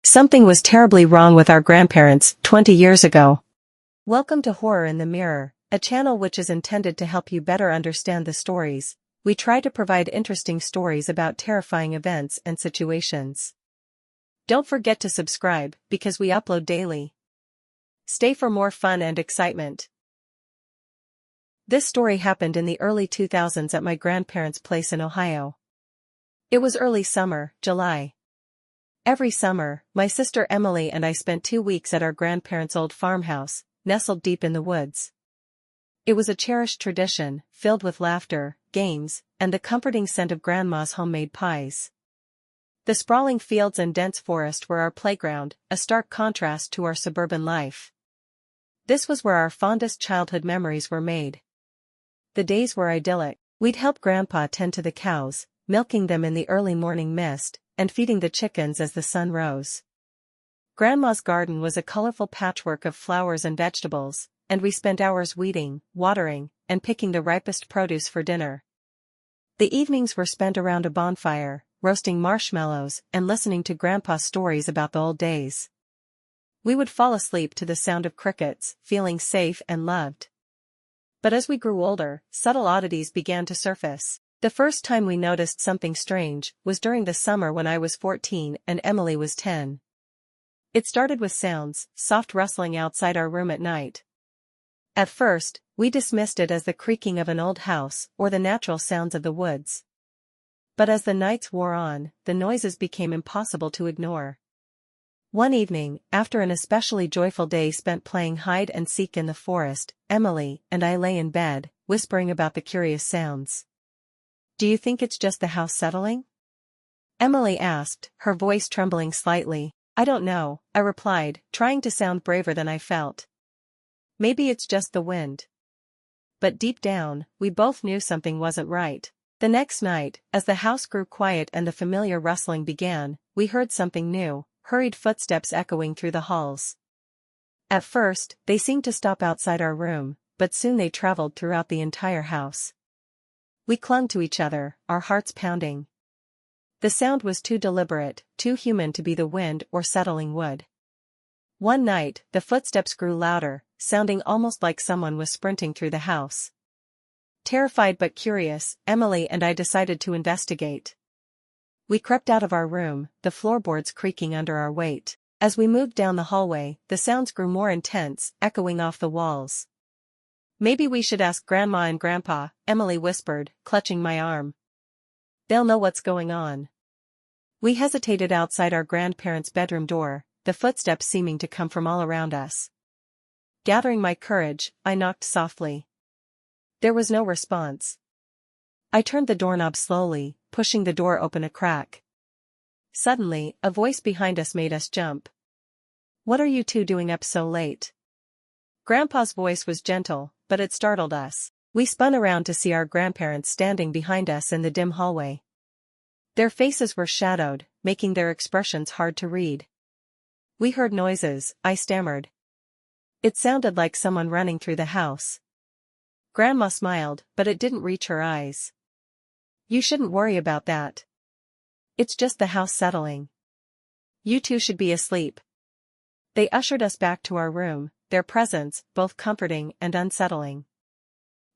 Something was terribly wrong with our grandparents 20 years ago. Welcome to Horror in the Mirror, a channel which is intended to help you better understand the stories. We try to provide interesting stories about terrifying events and situations. Don't forget to subscribe, because we upload daily. Stay for more fun and excitement. This story happened in the early 2000s at my grandparents' place in Ohio. It was early summer, July. Every summer, my sister Emily and I spent 2 weeks at our grandparents' old farmhouse, nestled deep in the woods. It was a cherished tradition, filled with laughter, games, and the comforting scent of Grandma's homemade pies. The sprawling fields and dense forest were our playground, a stark contrast to our suburban life. This was where our fondest childhood memories were made. The days were idyllic. We'd help Grandpa tend to the cows, milking them in the early morning mist, and feeding the chickens as the sun rose. Grandma's garden was a colorful patchwork of flowers and vegetables, and we spent hours weeding, watering, and picking the ripest produce for dinner. The evenings were spent around a bonfire, roasting marshmallows and listening to Grandpa's stories about the old days. We would fall asleep to the sound of crickets, feeling safe and loved. But as we grew older, subtle oddities began to surface. The first time we noticed something strange was during the summer when I was 14 and Emily was 10. It started with sounds, soft rustling outside our room at night. At first, we dismissed it as the creaking of an old house or the natural sounds of the woods. But as the nights wore on, the noises became impossible to ignore. One evening, after an especially joyful day spent playing hide and seek in the forest, Emily and I lay in bed, whispering about the curious sounds. "Do you think it's just the house settling?" Emily asked, her voice trembling slightly. "I don't know," I replied, trying to sound braver than I felt. "Maybe it's just the wind." But deep down, we both knew something wasn't right. The next night, as the house grew quiet and the familiar rustling began, we heard something new, hurried footsteps echoing through the halls. At first, they seemed to stop outside our room, but soon they traveled throughout the entire house. We clung to each other, our hearts pounding. The sound was too deliberate, too human to be the wind or settling wood. One night, the footsteps grew louder, sounding almost like someone was sprinting through the house. Terrified but curious, Emily and I decided to investigate. We crept out of our room, the floorboards creaking under our weight. As we moved down the hallway, the sounds grew more intense, echoing off the walls. "Maybe we should ask Grandma and Grandpa," Emily whispered, clutching my arm. "They'll know what's going on." We hesitated outside our grandparents' bedroom door, the footsteps seeming to come from all around us. Gathering my courage, I knocked softly. There was no response. I turned the doorknob slowly, pushing the door open a crack. Suddenly, a voice behind us made us jump. "What are you two doing up so late?" Grandpa's voice was gentle, but it startled us. We spun around to see our grandparents standing behind us in the dim hallway. Their faces were shadowed, making their expressions hard to read. "We heard noises," I stammered. "It sounded like someone running through the house." Grandma smiled, but it didn't reach her eyes. "You shouldn't worry about that. It's just the house settling. You two should be asleep." They ushered us back to our room, their presence both comforting and unsettling.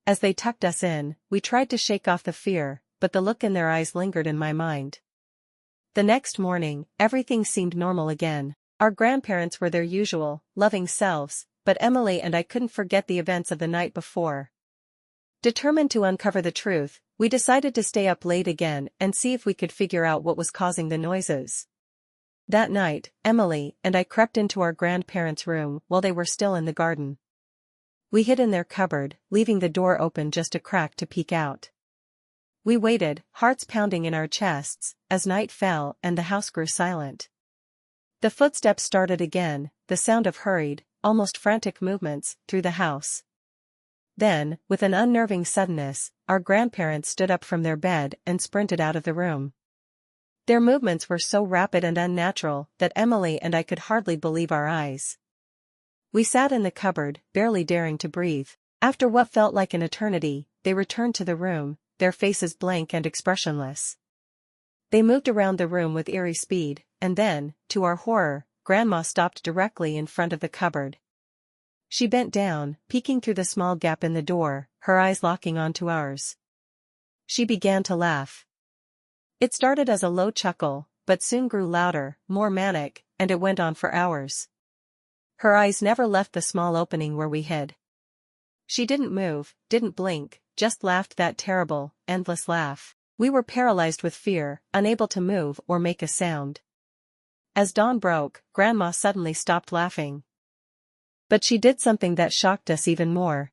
As they tucked us in, we tried to shake off the fear, but the look in their eyes lingered in my mind. The next morning, everything seemed normal again. Our grandparents were their usual, loving selves, but Emily and I couldn't forget the events of the night before. Determined to uncover the truth, we decided to stay up late again and see if we could figure out what was causing the noises. That night, Emily and I crept into our grandparents' room while they were still in the garden. We hid in their cupboard, leaving the door open just a crack to peek out. We waited, hearts pounding in our chests, as night fell and the house grew silent. The footsteps started again, the sound of hurried, almost frantic movements, through the house. Then, with an unnerving suddenness, our grandparents stood up from their bed and sprinted out of the room. Their movements were so rapid and unnatural that Emily and I could hardly believe our eyes. We sat in the cupboard, barely daring to breathe. After what felt like an eternity, they returned to the room, their faces blank and expressionless. They moved around the room with eerie speed, and then, to our horror, Grandma stopped directly in front of the cupboard. She bent down, peeking through the small gap in the door, her eyes locking onto ours. She began to laugh. It started as a low chuckle, but soon grew louder, more manic, and it went on for hours. Her eyes never left the small opening where we hid. She didn't move, didn't blink, just laughed that terrible, endless laugh. We were paralyzed with fear, unable to move or make a sound. As dawn broke, Grandma suddenly stopped laughing. But she did something that shocked us even more.